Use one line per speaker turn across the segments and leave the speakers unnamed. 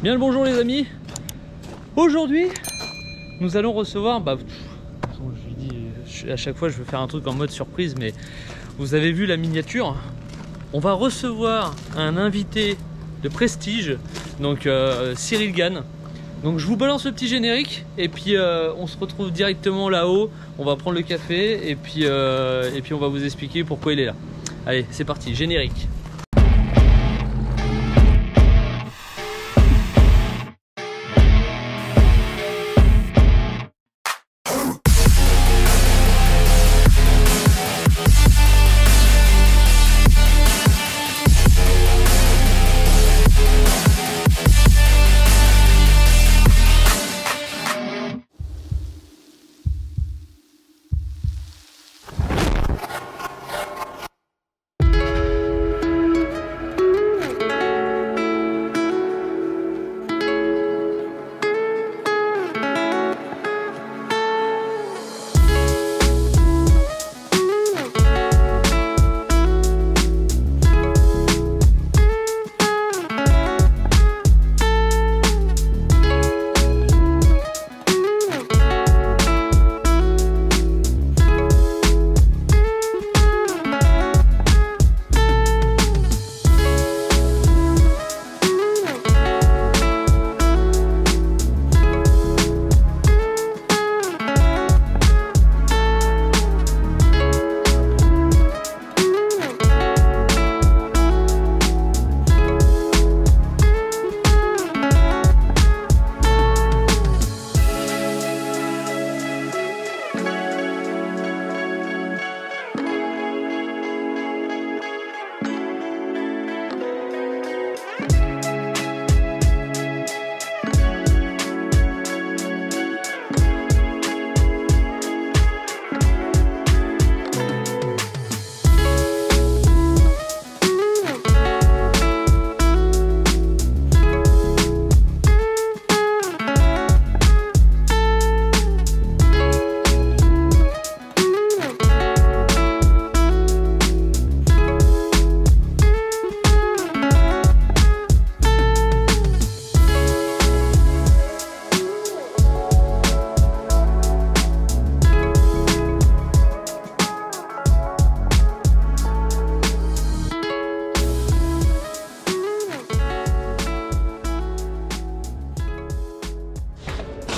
Bien le bonjour les amis. Aujourd'hui nous allons recevoir, je lui dis à chaque fois je veux faire un truc en mode surprise, mais vous avez vu la miniature. On va recevoir un invité de prestige, donc Cyril Gann. Donc je vous balance le petit générique et puis on se retrouve directement là-haut. On va prendre le café et puis on va vous expliquer pourquoi il est là. Allez, c'est parti, générique.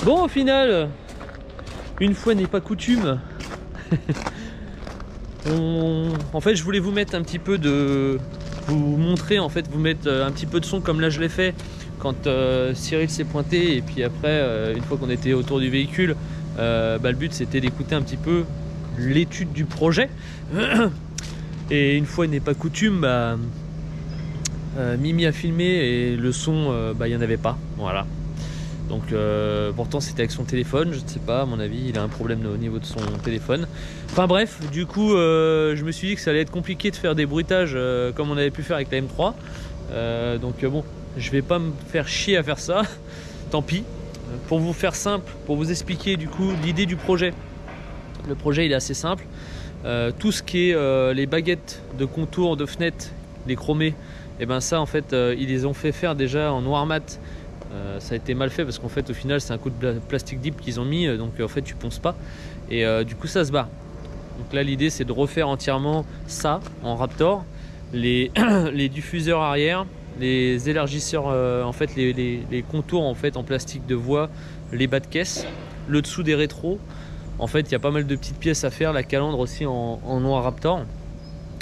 Bon, au final, une fois n'est pas coutume, en fait je voulais vous mettre un petit peu de... vous montrer, en fait vous mettre un petit peu de son comme là je l'ai fait quand Cyril s'est pointé, et puis après une fois qu'on était autour du véhicule, le but c'était d'écouter un petit peu l'étude du projet. Et une fois n'est pas coutume, Mimi a filmé et le son, il n'y en avait pas, voilà. Donc pourtant c'était avec son téléphone, je ne sais pas, à mon avis il a un problème au niveau de son téléphone. Enfin bref, du coup je me suis dit que ça allait être compliqué de faire des bruitages comme on avait pu faire avec la M3. Donc bon, je vais pas me faire chier à faire ça, tant pis. Pour vous faire simple, pour vous expliquer du coup l'idée du projet. Le projet il est assez simple. Tout ce qui est les baguettes de contour de fenêtre, les chromés, et ben ça en fait ils les ont fait faire déjà en noir mat. Ça a été mal fait parce qu'en fait au final c'est un coup de plastique dip qu'ils ont mis, donc en fait tu ponces pas et du coup ça se barre. Donc là l'idée c'est de refaire entièrement ça en Raptor, les diffuseurs arrière, les élargisseurs, en fait les contours en fait en plastique de voie, les bas de caisse, le dessous des rétros. En fait il y a pas mal de petites pièces à faire, la calandre aussi en noir Raptor.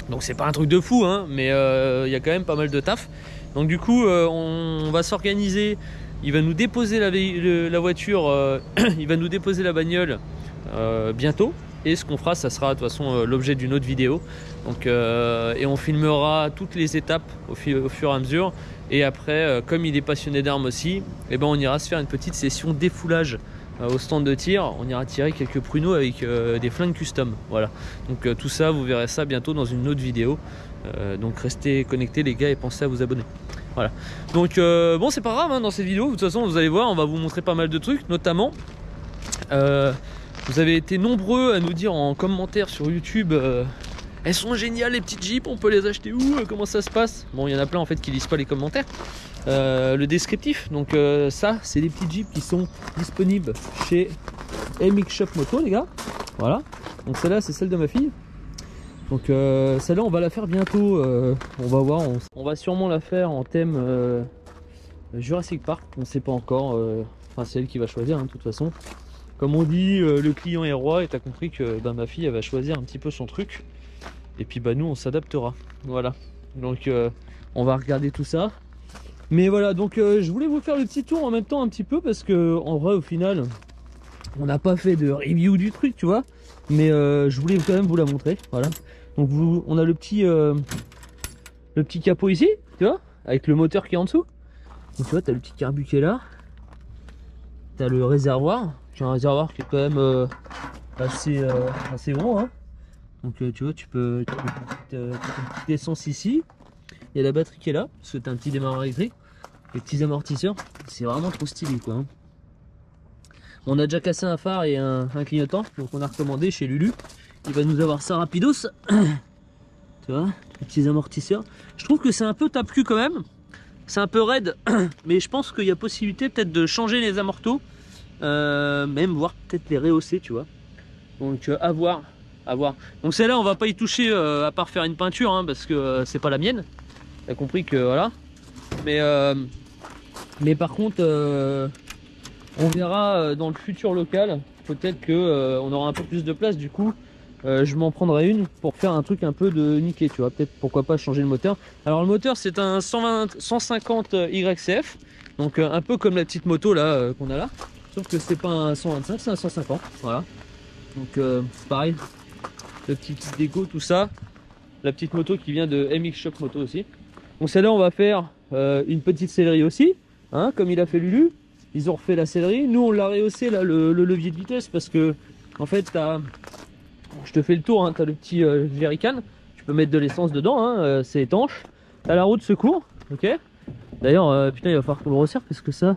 Donc c'est pas un truc de fou hein, mais il y a quand même pas mal de taf. Donc du coup on va s'organiser. Il va nous déposer la voiture, il va nous déposer la bagnole bientôt. Et ce qu'on fera, ça sera de toute façon l'objet d'une autre vidéo. Donc, et on filmera toutes les étapes au fur et à mesure. Et après, comme il est passionné d'armes aussi, eh ben, on ira se faire une petite session défoulage au stand de tir. On ira tirer quelques pruneaux avec des flingues custom. Voilà. Donc tout ça, vous verrez ça bientôt dans une autre vidéo. Donc restez connectés les gars et pensez à vous abonner. Voilà. Donc bon, c'est pas grave hein, dans cette vidéo. De toute façon, vous allez voir, on va vous montrer pas mal de trucs, notamment. Vous avez été nombreux à nous dire en commentaire sur YouTube elles sont géniales les petites Jeeps, on peut les acheter où, comment ça se passe? Bon, il y en a plein en fait qui lisent pas les commentaires. le descriptif. Donc ça, c'est des petites Jeeps qui sont disponibles chez MX Shop Moto, les gars. Voilà. Donc celle-là, c'est celle de ma fille. Donc celle-là, on va la faire bientôt. On va voir. On va sûrement la faire en thème Jurassic Park. On ne sait pas encore. Enfin, c'est elle qui va choisir, hein, de toute façon. Comme on dit, le client est roi. Et tu as compris que bah, ma fille, elle va choisir un petit peu son truc. Et puis bah nous, on s'adaptera. Voilà. Donc on va regarder tout ça. Mais voilà, donc je voulais vous faire le petit tour en même temps un petit peu parce que en vrai, au final, on n'a pas fait de review du truc, tu vois. Mais je voulais quand même vous la montrer. Voilà. Donc on a le petit capot ici, tu vois, avec le moteur qui est en dessous. Donc tu vois, tu as le petit carbu qui est là. Tu as le réservoir, qui est un réservoir qui est quand même assez gros, hein. Donc tu vois, tu peux une petite essence ici. Il y a la batterie qui est là, parce que tu as un petit démarreur électrique. Les petits amortisseurs, c'est vraiment trop stylé, quoi, hein. On a déjà cassé un phare et un clignotant, donc on a recommandé chez Lulu. Il va nous avoir ça rapidos. Tu vois, les petits amortisseurs. Je trouve que c'est un peu tape-cul quand même. C'est un peu raide, mais je pense qu'il y a possibilité peut-être de changer les amortos. Même voire peut-être les rehausser, tu vois. Donc à voir. Donc celle-là, on va pas y toucher à part faire une peinture, hein, parce que c'est pas la mienne. T'as compris que voilà. Mais par contre, on verra dans le futur local. Peut-être que on aura un peu plus de place. Du coup, je m'en prendrai une pour faire un truc un peu de niqué, tu vois. Peut-être pourquoi pas changer le moteur. Alors le moteur, c'est un 150 YCF. Donc un peu comme la petite moto là qu'on a là. Sauf que c'est pas un 125, c'est un 150. Voilà. Donc pareil. Le petit kit déco, tout ça. La petite moto qui vient de MX Shop Moto aussi. Donc celle-là, on va faire une petite sellerie aussi, hein, comme il a fait Lulu. Ils ont refait la sellerie. Nous, on l'a rehaussé là, le levier de vitesse, parce que en fait, je te fais le tour, hein, tu as le petit jerrycan. Tu peux mettre de l'essence dedans, hein, c'est étanche. Tu as la roue de secours, ok. D'ailleurs, putain, il va falloir qu'on le resserre parce que ça,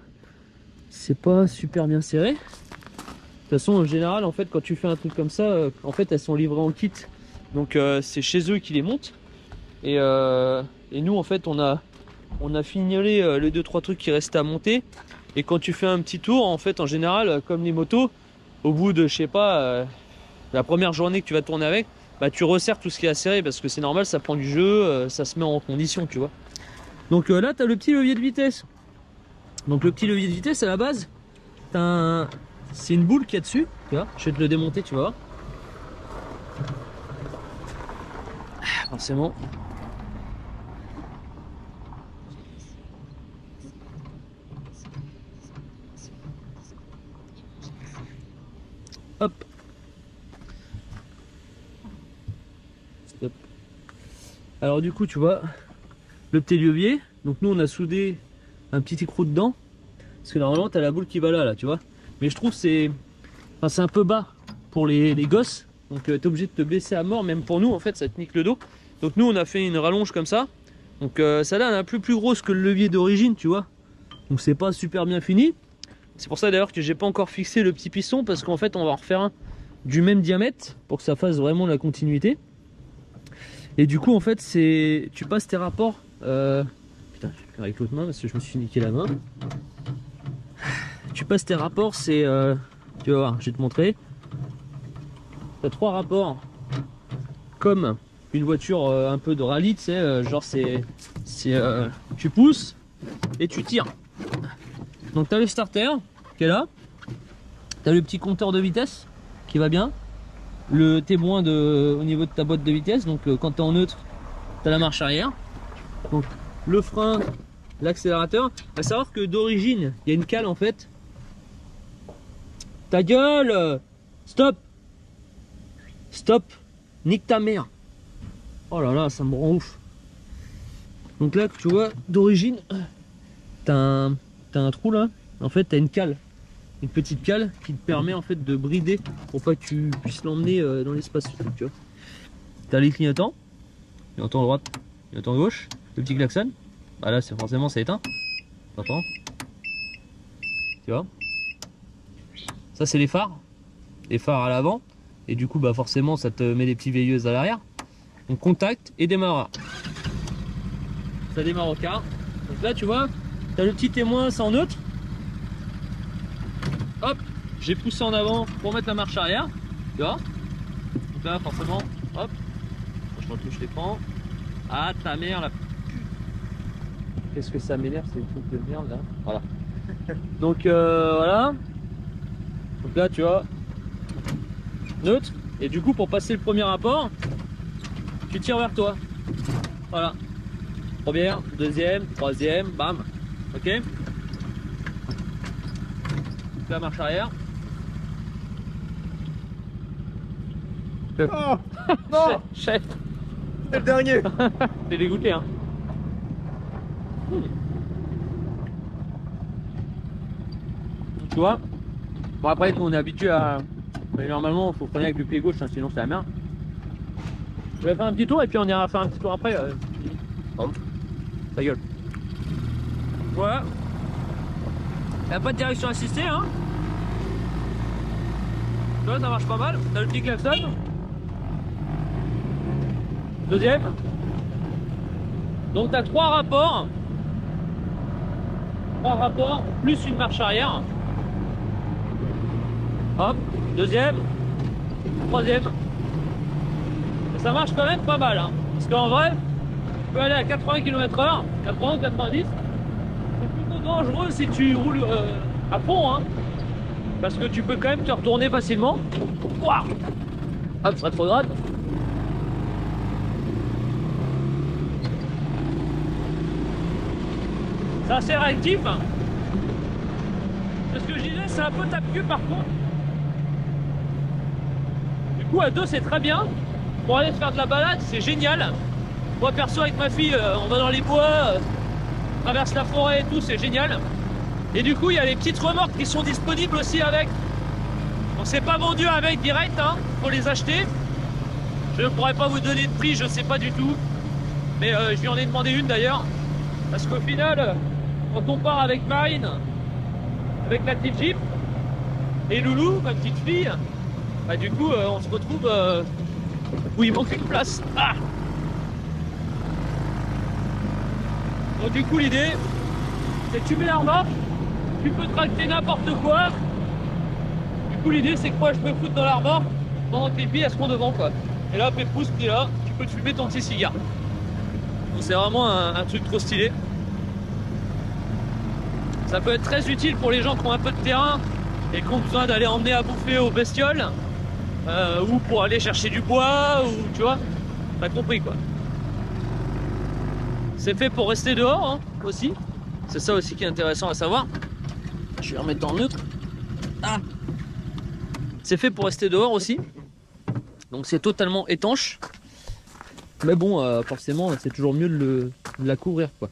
c'est pas super bien serré. De toute façon, en général, en fait, quand tu fais un truc comme ça, en fait, elles sont livrées en kit. Donc, c'est chez eux qui les montent. Et nous, en fait, on a fignolé les 2-3 trucs qui restaient à monter. Et quand tu fais un petit tour, en fait, en général, comme les motos, au bout de, je sais pas, la première journée que tu vas tourner avec, bah, tu resserres tout ce qui est à serrer parce que c'est normal, ça prend du jeu, ça se met en condition, tu vois. Donc là, tu as le petit levier de vitesse. Donc, le petit levier de vitesse, à la base, c'est une boule qu'il y a dessus. Tu vois, je vais te le démonter, tu vas voir. Forcément. Hop. Stop. Alors du coup, tu vois, le petit levier. Donc nous, on a soudé un petit écrou dedans. Parce que normalement, tu as la boule qui va là, tu vois. Mais je trouve que c'est un peu bas pour les gosses. Donc tu es obligé de te baisser à mort, même pour nous, en fait, ça te nique le dos. Donc nous, on a fait une rallonge comme ça. Donc celle-là, elle est un peu plus grosse que le levier d'origine, tu vois. Donc c'est pas super bien fini. C'est pour ça d'ailleurs que j'ai pas encore fixé le petit piston, parce qu'en fait, on va en refaire un du même diamètre pour que ça fasse vraiment la continuité. Et du coup, en fait, tu passes tes rapports. Putain, je vais faire avec l'autre main parce que je me suis niqué la main. Tu passes tes rapports, tu vas voir, je vais te montrer. Tu as 3 rapports comme une voiture un peu de rallye, tu sais, genre tu pousses et tu tires. Donc tu as le starter qui est là, tu as le petit compteur de vitesse qui va bien, le témoin au niveau de ta boîte de vitesse, donc quand tu es en neutre, tu as la marche arrière, donc le frein, l'accélérateur. À savoir que d'origine, il y a une cale en fait. Ta gueule! Stop! Stop! Nique ta mère! Oh là là, ça me rend ouf. Donc là, tu vois, d'origine, t'as un trou là. En fait, t'as une cale. Une petite cale qui te permet en fait de brider pour pas que tu puisses l'emmener dans l'espace. Tu vois. T'as les clignotants. Clignotant à droite, clignotant à gauche. Le petit klaxon. Bah là, forcément, ça éteint. Attends. Tu vois. Ça, c'est les phares. Les phares à l'avant. Et du coup, bah forcément, ça te met des petits veilleuses à l'arrière. Donc contact et démarreur. Ça démarre au quart. Donc là, tu vois, t'as le petit témoin, c'est en neutre. Hop, j'ai poussé en avant pour mettre la marche arrière. Tu vois? Donc là, forcément, hop, je retouche l'écran. Ah ta mère là. Qu'est-ce que ça m'énerve, c'est une truc de merde là. Voilà. Donc voilà. Donc là tu vois, neutre. Et du coup pour passer le premier rapport, tu tires vers toi. Voilà. Première, deuxième, troisième, bam. Ok. La marche arrière.
Oh non,
Chef.
c'est le dernier.
T'es dégoûté hein. Tu vois. Bon après on est habitué à. Mais normalement il faut freiner avec le pied gauche hein, sinon c'est la merde. Je vais faire un petit tour et puis on ira faire un petit tour après. Pardon. Ta gueule. Voilà. Il n'y a pas de direction assistée hein. Tu vois ça marche pas mal. T'as le petit klaxon. Deuxième. Donc tu as 3 rapports. 3 rapports plus une marche arrière. Hop, deuxième, troisième. Et ça marche quand même pas mal hein. Parce qu'en vrai, tu peux aller à 80 km/h, 80, 90. C'est plutôt dangereux si tu roules à fond hein. Parce que tu peux quand même te retourner facilement. Ouah, hop, rétrograde. C'est assez réactif. C'est ce que je disais, c'est un peu tape-cul par contre. Du coup à 2 c'est très bien. Pour aller faire de la balade, c'est génial. Moi perso avec ma fille, on va dans les bois, on traverse la forêt et tout, c'est génial. Et du coup il y a les petites remorques qui sont disponibles aussi avec. On s'est pas vendu avec direct, hein, faut les acheter. Je ne pourrais pas vous donner de prix, je sais pas du tout. Mais je lui en ai demandé une d'ailleurs. Parce qu'au final, quand on part avec Marine, avec la petite Jeep, et Loulou, ma petite fille, bah du coup on se retrouve où il manque une place. Ah donc du coup l'idée, c'est que tu mets la remorque, tu peux tracter n'importe quoi. Du coup l'idée c'est que moi je me foute dans la remorque pendant que les filles elles seront devant quoi. Et là Pépouze qui est là, tu peux te fumer ton petit cigare. Donc c'est vraiment un truc trop stylé. Ça peut être très utile pour les gens qui ont un peu de terrain et qui ont besoin d'aller emmener à bouffer aux bestioles ou pour aller chercher du bois ou tu vois, t'as compris quoi. C'est fait pour rester dehors hein, aussi. C'est ça aussi qui est intéressant à savoir. Je vais remettre en neutre. Ah. C'est fait pour rester dehors aussi. Donc c'est totalement étanche. Mais bon, forcément, c'est toujours mieux de la couvrir quoi.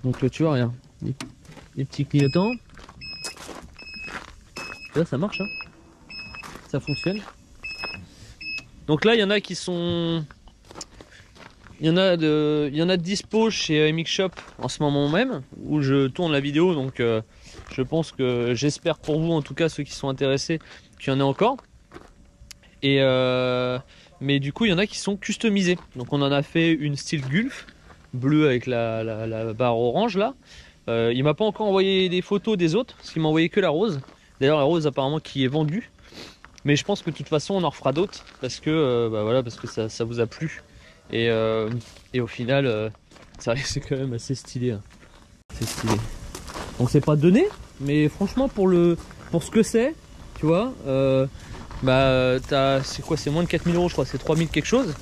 Donc tu vois rien. Les petits clignotants. Là ça marche hein. Ça fonctionne. Donc là il y en a qui sont. Il y en a de dispo chez MX Shop en ce moment même où je tourne la vidéo, donc je pense que j'espère pour vous en tout cas ceux qui sont intéressés qu'il y en a encore. Et mais du coup il y en a qui sont customisés. Donc on en a fait une style Gulf bleu avec la barre orange là. Il m'a pas encore envoyé des photos des autres, parce qu'il m'a envoyé que la rose. D'ailleurs la rose apparemment qui est vendue. Mais je pense que de toute façon on en refera d'autres parce que bah voilà, parce que ça vous a plu. Et au final c'est quand même assez stylé hein. C'est stylé. Donc c'est pas donné, mais franchement pour ce que c'est, tu vois, bah c'est quoi, c'est moins de 4000 € je crois, c'est 3000 quelque chose.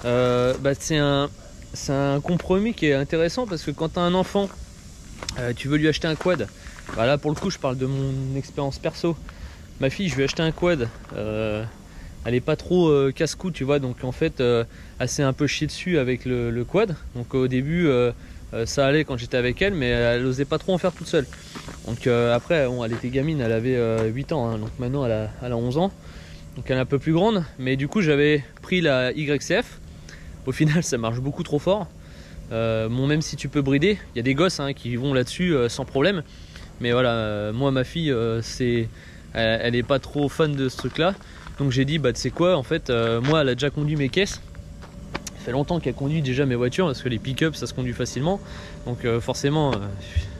Bah c'est un compromis qui est intéressant parce que quand tu as un enfant, tu veux lui acheter un quad. Bah là pour le coup je parle de mon expérience perso. Ma fille je lui ai acheté un quad. Elle est pas trop casse-cou tu vois, donc en fait elle s'est un peu chiée dessus avec le quad. Donc au début ça allait quand j'étais avec elle, mais elle osait pas trop en faire toute seule. Donc après bon, elle était gamine, elle avait 8 ans hein, donc maintenant elle a 11 ans, donc elle est un peu plus grande. Mais du coup j'avais pris la YCF. Au final ça marche beaucoup trop fort. Bon, même si tu peux brider, il y a des gosses hein, qui vont là-dessus sans problème. Mais voilà, moi ma fille elle est pas trop fan de ce truc là. Donc j'ai dit bah tu sais quoi, en fait moi elle a déjà conduit mes caisses. fait longtemps qu'elle conduit déjà mes voitures, parce que les pick-up ça se conduit facilement. Donc forcément,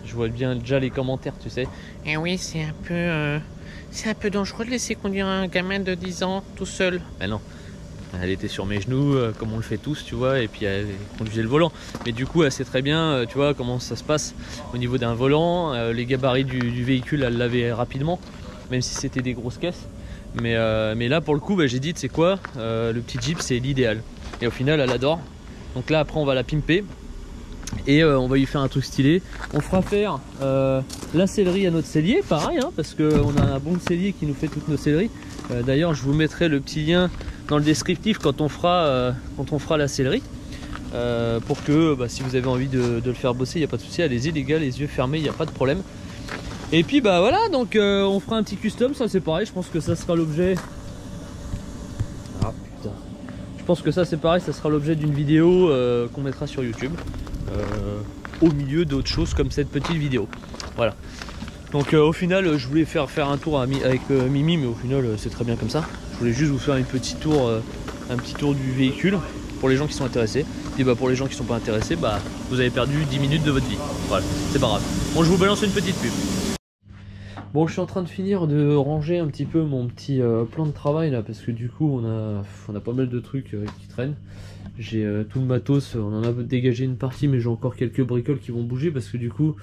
je vois bien déjà les commentaires, tu sais.
Eh oui, c'est un peu dangereux de laisser conduire un gamin de 10 ans tout seul.
Ben non. Elle était sur mes genoux, comme on le fait tous, tu vois, et puis elle conduisait le volant. Mais du coup, elle sait très bien, tu vois, comment ça se passe au niveau d'un volant. Les gabarits du véhicule, elle l'avait rapidement, même si c'était des grosses caisses. Mais là, pour le coup, bah, j'ai dit, tu sais quoi, le petit Jeep, c'est l'idéal. Et au final, elle adore. Donc là, après, on va la pimper. Et on va lui faire un truc stylé. On fera faire la sellerie à notre sellier, pareil, hein, parce qu'on a un bon sellier qui nous fait toutes nos selleries. D'ailleurs, je vous mettrai le petit lien dans le descriptif quand on fera la sellerie, pour que si vous avez envie de le faire bosser, il n'y a pas de souci, allez-y les gars, les yeux fermés, il n'y a pas de problème. Et puis bah voilà, donc on fera un petit custom, ça c'est pareil, je pense que ça sera l'objet. Ah putain. Je pense que ça c'est pareil, ça sera l'objet d'une vidéo qu'on mettra sur YouTube, au milieu d'autres choses comme cette petite vidéo. Voilà. Donc au final, je voulais faire un tour avec Mimi, mais au final c'est très bien comme ça. Je voulais juste vous faire un petit tour du véhicule pour les gens qui sont intéressés. Et bah pour les gens qui sont pas intéressés, bah vous avez perdu 10 minutes de votre vie. Voilà, c'est pas grave. Bon, je vous balance une petite pub. Bon, je suis en train de finir de ranger un petit peu mon petit plan de travail là, parce que du coup on a pas mal de trucs qui traînent. J'ai tout le matos, on en a dégagé une partie, mais j'ai encore quelques bricoles qui vont bouger, parce que du coup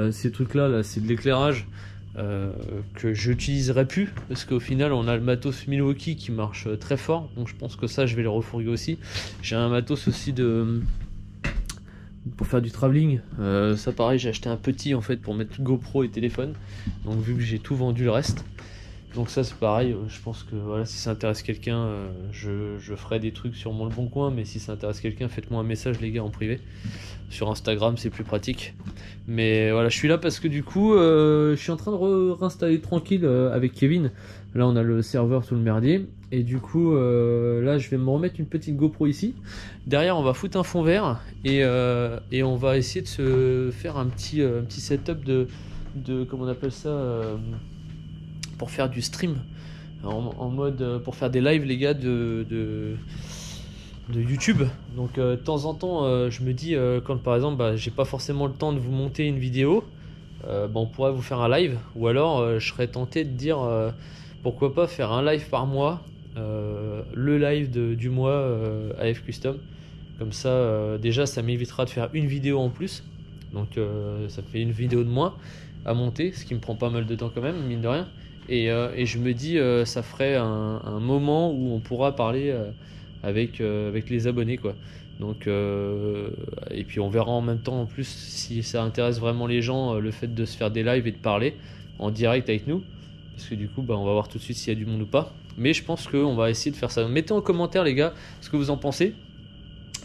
ces trucs là c'est de l'éclairage que j'utiliserai plus, parce qu'au final on a le matos Milwaukee qui marche très fort, donc je pense que ça je vais le refourguer aussi. J'ai un matos aussi pour faire du travelling, ça pareil, j'ai acheté un petit en fait pour mettre GoPro et téléphone, donc vu que j'ai tout vendu le reste, donc ça c'est pareil, je pense que voilà, si ça intéresse quelqu'un, je ferai des trucs sur mon Le Bon Coin, mais si ça intéresse quelqu'un, faites-moi un message les gars en privé. Sur Instagram c'est plus pratique. Mais voilà, je suis là parce que du coup je suis en train de réinstaller tranquille avec Kevin. Là on a le serveur sous le merdier. Et du coup là je vais me remettre une petite GoPro ici. Derrière on va foutre un fond vert. Et on va essayer de se faire un petit setup de comment on appelle ça, pour faire du stream. En mode pour faire des lives les gars de YouTube. Donc de temps en temps je me dis quand par exemple j'ai pas forcément le temps de vous monter une vidéo, on pourrait vous faire un live, ou alors je serais tenté de dire pourquoi pas faire un live par mois, le live du mois AF Custom, comme ça déjà ça m'évitera de faire une vidéo en plus, donc ça fait une vidéo de moins à monter, ce qui me prend pas mal de temps quand même, mine de rien. Et je me dis ça ferait un moment où on pourra parler avec les abonnés quoi. Donc et puis on verra en même temps en plus si ça intéresse vraiment les gens, le fait de se faire des lives et de parler en direct avec nous, parce que du coup on va voir tout de suite s'il y a du monde ou pas, mais je pense qu'on va essayer de faire ça. Mettez en commentaire les gars ce que vous en pensez,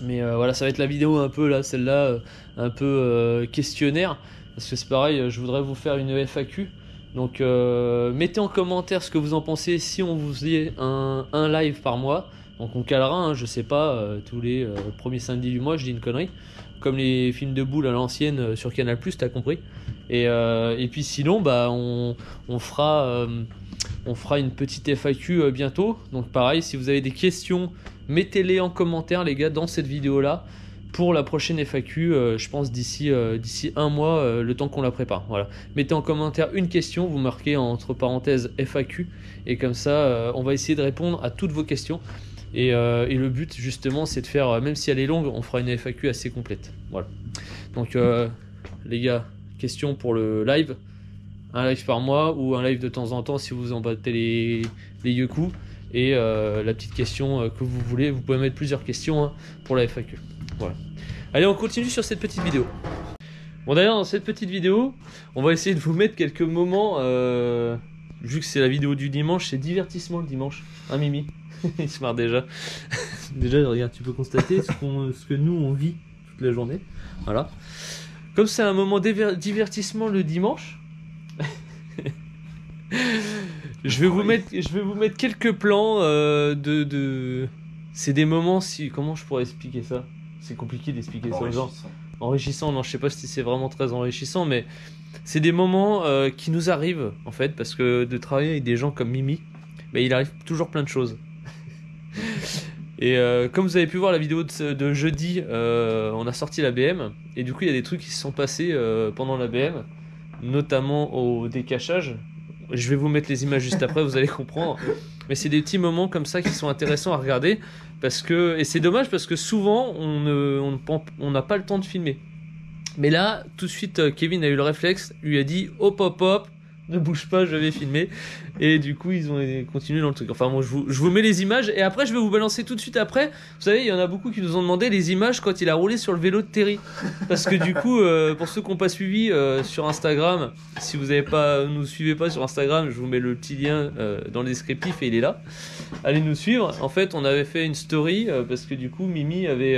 mais voilà, ça va être la vidéo un peu là, celle-là un peu questionnaire, parce que c'est pareil, je voudrais vous faire une FAQ. Donc mettez en commentaire ce que vous en pensez si on vous faisait un live par mois. Donc on calera, hein, je sais pas, tous les premiers samedis du mois, je dis une connerie, comme les films de boules à l'ancienne sur Canal+, t'as compris. Et puis sinon on fera une petite FAQ bientôt. Donc pareil, si vous avez des questions, mettez-les en commentaire les gars dans cette vidéo là pour la prochaine FAQ, je pense d'ici un mois, le temps qu'on la prépare. Voilà. Mettez en commentaire une question, vous marquez entre parenthèses FAQ, et comme ça on va essayer de répondre à toutes vos questions. Et le but justement c'est de faire, même si elle est longue, on fera une FAQ assez complète. Voilà. Donc les gars, question pour le live, un live par mois ou un live de temps en temps si vous en battez les yeux coups. Et la petite question que vous voulez, vous pouvez mettre plusieurs questions hein, pour la FAQ. Voilà. Allez, on continue sur cette petite vidéo. Bon d'ailleurs dans cette petite vidéo, on va essayer de vous mettre quelques moments, vu que c'est la vidéo du dimanche, c'est divertissement le dimanche. Hein Mimi? Il se marre déjà. Déjà regarde, tu peux constater ce que nous on vit toute la journée. Voilà. Comme c'est un moment divertissement le dimanche, je vais vous mettre quelques plans c'est des moments, comment je pourrais expliquer ça? C'est compliqué d'expliquer ça aux gens. Enrichissant, non, je sais pas si c'est vraiment très enrichissant, mais c'est des moments qui nous arrivent en fait, parce que de travailler avec des gens comme Mimi, il arrive toujours plein de choses. Et comme vous avez pu voir la vidéo de jeudi, on a sorti la BM. Et du coup, il y a des trucs qui se sont passés pendant la BM, notamment au décachage. Je vais vous mettre les images juste après, vous allez comprendre. Mais c'est des petits moments comme ça qui sont intéressants à regarder. Et c'est dommage parce que souvent, on n'a pas le temps de filmer. Mais là, tout de suite, Kevin a eu le réflexe, lui a dit hop hop hop, ne bouge pas, je vais filmer. Et du coup, ils ont continué dans le truc. Enfin bon, je vous mets les images et après, je vais vous balancer tout de suite après. Vous savez, il y en a beaucoup qui nous ont demandé les images quand il a roulé sur le vélo de Terry. Parce que du coup, pour ceux qui n'ont pas suivi sur Instagram, si vous nous suivez pas sur Instagram, je vous mets le petit lien dans le descriptif et il est là. Allez nous suivre. En fait, on avait fait une story parce que du coup, Mimi avait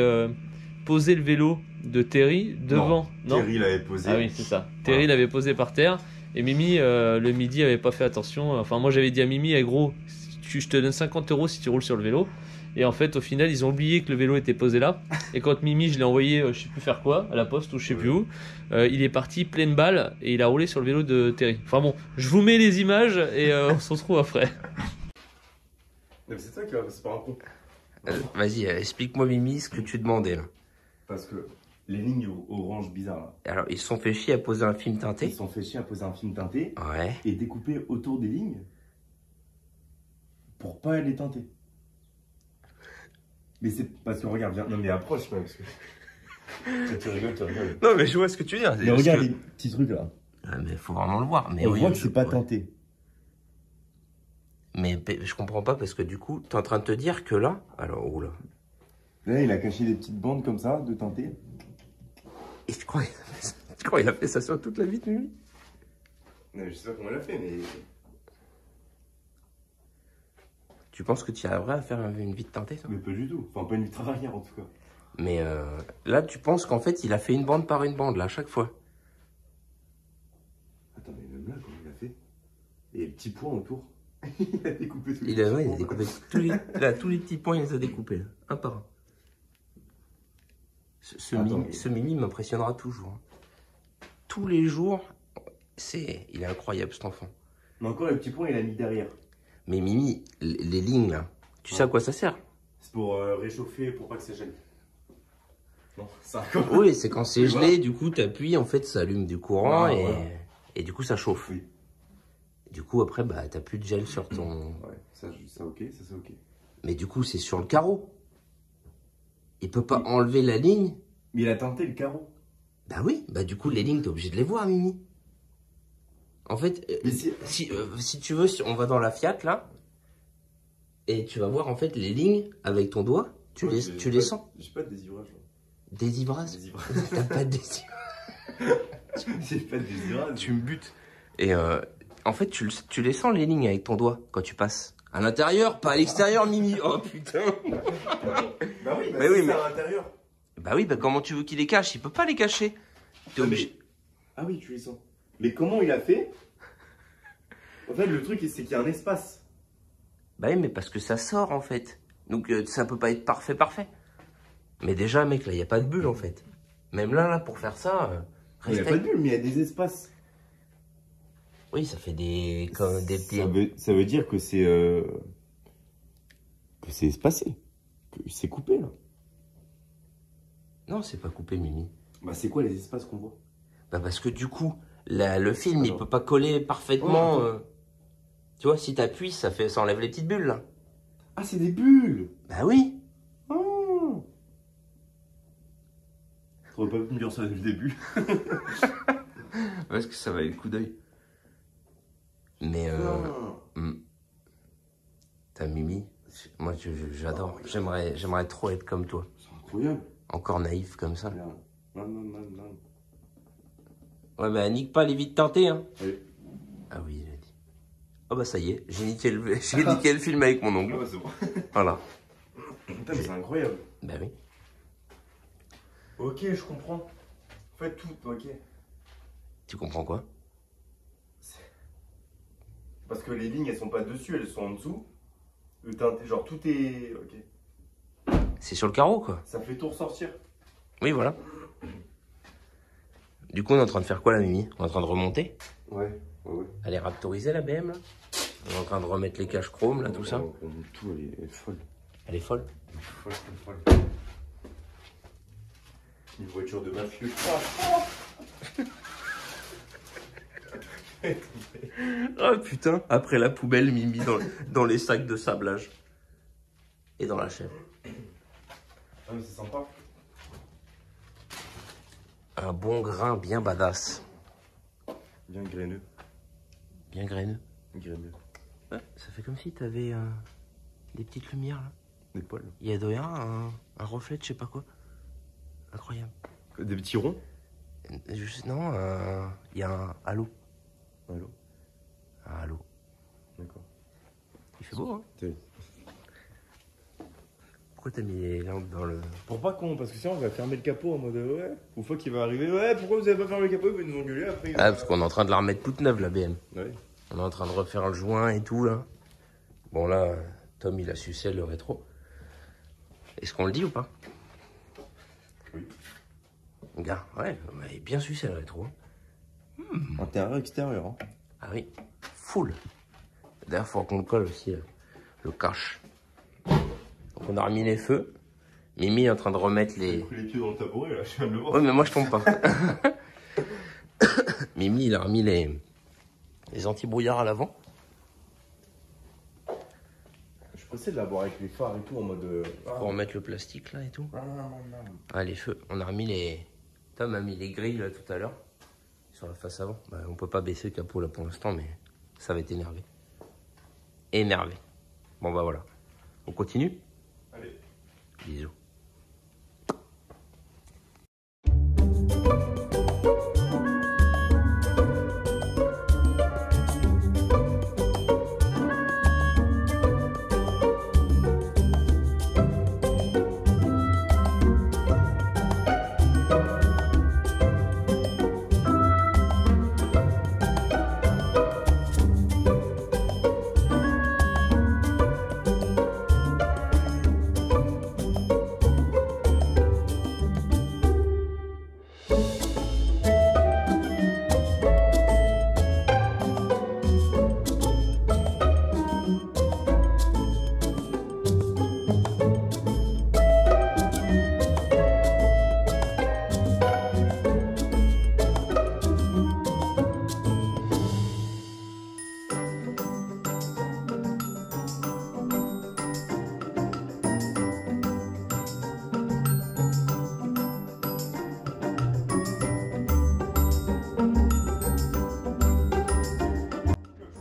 posé le vélo de Terry devant.
Non, Terry l'avait posé.
Ah oui, c'est ça. Terry l'avait posé par terre. Et Mimi, le midi, avait pas fait attention. Enfin, moi, j'avais dit à Mimi, eh, gros, je te donne 50 € si tu roules sur le vélo. Et en fait, au final, ils ont oublié que le vélo était posé là. Et quand Mimi, je l'ai envoyé, je sais plus faire quoi, à la poste ou je sais plus où, il est parti pleine balle et il a roulé sur le vélo de Terry. Enfin bon, je vous mets les images et on se retrouve après.
Mais c'est ça qui va, c'est pas un con.
Vas-y, explique-moi Mimi ce que tu demandais là.
Parce que les lignes orange bizarres là.
Alors, ils se sont fait chier à poser un film teinté.
Ils se sont fait chier à poser un film teinté.
Ouais.
Et découper autour des lignes pour pas les teinter. Mais c'est parce que regarde, viens, non mais approche même parce que tu rigoles, tu rigoles.
Non mais je vois ce que tu veux dire.
Mais regarde les petits trucs là.
Ah, mais faut vraiment le voir. Mais
on
oui,
voit que c'est pas
ouais.
teinté.
Mais je comprends pas parce que du coup, t'es en train de te dire que là, alors oula.
Là, il a caché des petites bandes comme ça de teinté.
Et tu crois qu'il a fait ça sur toute la vie de Mimi?
Non, je sais pas comment il a fait, mais.
Tu penses que tu arriverais à faire une vitre teintée, ça?
Mais pas du tout. Enfin, pas une vitre arrière en tout cas.
Mais là, tu penses qu'en fait, il a fait une bande par une bande, là, à chaque fois?
Attends, mais même là, comment il a fait? Et les petits points autour. Il a découpé tous les
Il a
petits points.
découpé tous les petits points, il les a découpés, là, un par un. Ce Mimi m'impressionnera toujours. Tous les jours, il est incroyable cet enfant.
Mais encore les petits points, il a mis derrière.
Mais Mimi, les lignes là, tu sais à quoi ça sert?
C'est pour réchauffer, pour pas que ça gèle. Non, ça encore.
Oui, c'est quand c'est gelé, du coup t'appuies, en fait ça allume du courant et du coup ça chauffe.
Oui.
Du coup après, bah t'as plus de gel sur ton...
Ouais, ça ok, ça c'est ok.
Mais du coup c'est sur le carreau. Il peut pas enlever la ligne.
Mais il a teinté le carreau.
Bah oui, bah du coup les lignes t'es obligé de les voir Mimi. En fait, si tu veux, on va dans la Fiat là, et tu vas voir en fait les lignes avec ton doigt, tu les sens.
J'ai pas de désirage.
Désivrasse? T'as pas de désivrasse?
J'ai pas de désirage.
Tu me butes. Et en fait, tu les sens les lignes avec ton doigt quand tu passes. À l'intérieur, pas à l'extérieur, Mimi. Oh putain.
Bah oui,
mais oui,
mais à l'intérieur.
Bah oui, bah comment tu veux qu'il les cache? Il peut pas les cacher. T'es obligé.
Ah oui, tu les sens. Mais comment il a fait? En fait, le truc, c'est qu'il y a un espace.
Bah oui, mais parce que ça sort en fait. Donc ça peut pas être parfait. Mais déjà, mec, là, il n'y a pas de bulle en fait. Même là, pour faire ça,
Il n'y a pas de bulle, mais il y a des espaces.
Oui, ça fait des petits...
Ça veut dire que c'est espacé. Que c'est coupé, là.
Non, c'est pas coupé, Mimi.
Bah, c'est quoi les espaces qu'on voit?
Bah parce que du coup, le film, il peut pas coller parfaitement. Tu vois, si t'appuies, ça enlève les petites bulles, là.
Ah, c'est des bulles!
Bah oui.
Oh. T'aurais pas pu me dire ça depuis le début.
Parce que ça va le coup d'œil. Mais t'as Mimi, moi j'adore. J'aimerais trop être comme toi.
C'est incroyable.
Encore naïf comme ça.
Non.
Ouais, bah nique pas les vitres teintées, hein.
Oui.
Ah oui, il a dit. Oh bah ça y est, j'ai niqué le film avec mon ongle.
Ah bah c'est bon.
Voilà.
Putain, mais c'est incroyable.
Bah oui.
Ok, je comprends. En fait, tout, ok.
Tu comprends quoi?
Parce que les lignes, elles sont pas dessus, elles sont en dessous. Le teinté, genre tout est... Ok.
C'est sur le carreau, quoi.
Ça fait tout ressortir.
Oui, voilà. Du coup, on est en train de faire quoi, là, Mimi? On est en train de remonter?
Ouais.
Elle est raptorisée, la BM, là? On est en train de remettre les caches chrome, là, tout ça?
Tout, elle est folle.
Elle est folle.
Folle. Une voiture de mafieux.
Oh putain, après la poubelle, Mimi dans les sacs de sablage. Et dans la chèvre.
Ah mais c'est sympa.
Un bon grain bien badass.
Bien graineux.
Bien graineux.
Graineux.
Ouais, ça fait comme si t'avais des petites lumières là.
Des poils.
Il y a d'ailleurs un reflet de je sais pas quoi. Incroyable.
Des petits ronds.
Non, il y a un halo.
Allô.
Un halo.
D'accord.
Il fait beau, hein.
Oui.
Pourquoi t'as mis les lampes dans le...
Pour pas con, parce que sinon on va fermer le capot en mode ouais. Une fois qu'il va arriver, ouais, pourquoi vous avez pas fermé le capot, il va nous engueuler après.
Ah, parce qu'on est en train de la remettre toute neuve, la BM.
Ouais.
On est en train de refaire le joint et tout, là. Bon, là, Tom, il a sucé le rétro. Est-ce qu'on le dit ou pas?
Oui.
Gars, ouais, il est bien sucé le rétro.
Intérieur, extérieur. Hein.
Ah oui, full. D'ailleurs, il faut qu'on le colle aussi, le cache. Donc, on a remis les feux. Mimi est en train de remettre les...
J'ai pris les pieds dans le tabouret, là, je viens de le voir.
Oui, mais moi, je tombe pas. Mimi, il a remis les anti-brouillards à l'avant.
Je suis pressé de l'avoir avec les phares et tout, en mode...
Pour remettre le plastique, là, et tout. Ah, les feux. On a remis les... Tom a mis les grilles, là, tout à l'heure. Sur la face avant. Bah, on peut pas baisser le capot, là, pour l'instant, mais ça va être énervé. Énervé. Bon, bah, voilà. On continue?
Allez.
Bisous.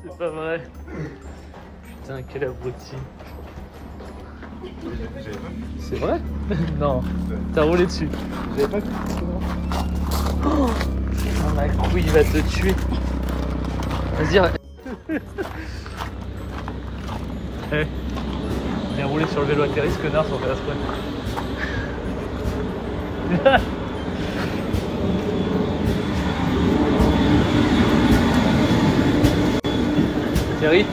C'est pas vrai. Putain, quel abruti. C'est vrai? Non, t'as roulé dessus.
J'avais pas vu.
Oh, ma couille, il va te tuer. Vas-y. Hey. Viens rouler sur le vélo atterri, ce connard, sans faire exprès. Thierry?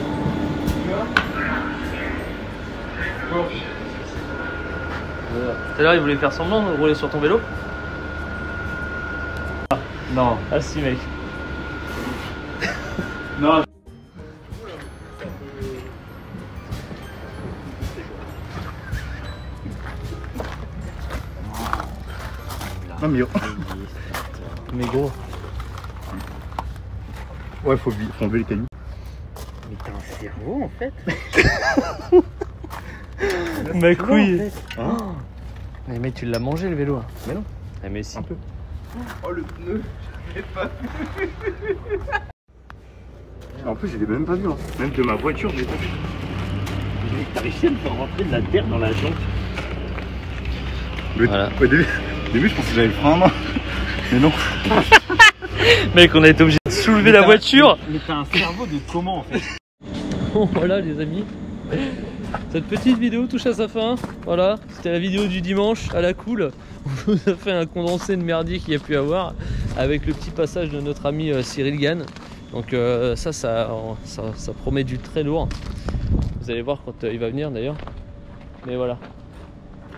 Tout à l'heure, il voulait faire semblant de rouler sur ton vélo? Ah, non. Ah si, mec. Non.
Non mais
Mais gros.
ouais, faut enlever les cailloux.
Mais t'as un cerveau en fait.
Ma couille.
Hein?
Mais mec, tu l'as mangé le vélo.
Mais non.
Ah mais si.
Un peu.
Oh le pneu, j'avais pas vu.
En plus, je l'ai même pas vu. Hein. Même de ma voiture, je l'ai pas vu.
T'as réussi à me faire rentrer de la terre dans la jante.
Mais
Voilà.
au début, je pensais que j'avais le frein à main. Mais non.
Mec, on a été obligé de soulever la voiture.
Mais t'as un cerveau de comment en fait?
Bon voilà les amis, cette petite vidéo touche à sa fin. Voilà, c'était la vidéo du dimanche à la cool. On vous a fait un condensé de merdier qu'il y a pu avoir avec le petit passage de notre ami Cyril Gann. Donc ça promet du très lourd. Vous allez voir quand il va venir d'ailleurs. Mais voilà.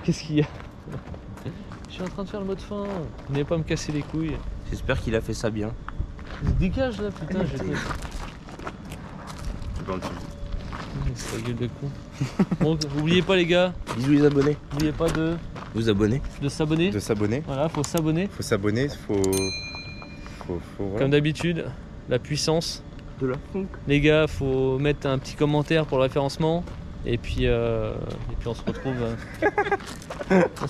Qu'est-ce qu'il y a? Je suis en train de faire le mode fin. Venez pas me casser les couilles.
J'espère qu'il a fait ça bien.
Dégage là putain, j'ai... C'est la gueule de con. Bon, oubliez pas les gars,
Bisous les abonnés.
oubliez pas
Vous abonnez.
de s'abonner.
De s'abonner.
Voilà, faut s'abonner.
Faut s'abonner, faut
Comme d'habitude, la puissance.
de la funk.
Les gars, faut mettre un petit commentaire pour le référencement. Et puis on se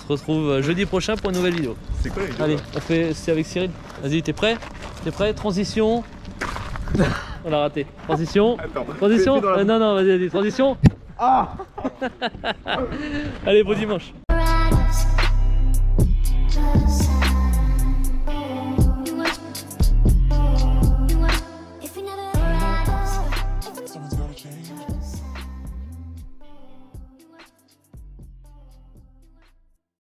retrouve, jeudi prochain pour une nouvelle vidéo.
C'est quoi les gars?
Allez, c'est avec Cyril. Vas-y, t'es prêt? T'es prêt? Transition. On a raté. Transition.
Attends.
Transition.
Fais dans la-
Non, vas-y, transition.
Ah
Allez, bon dimanche.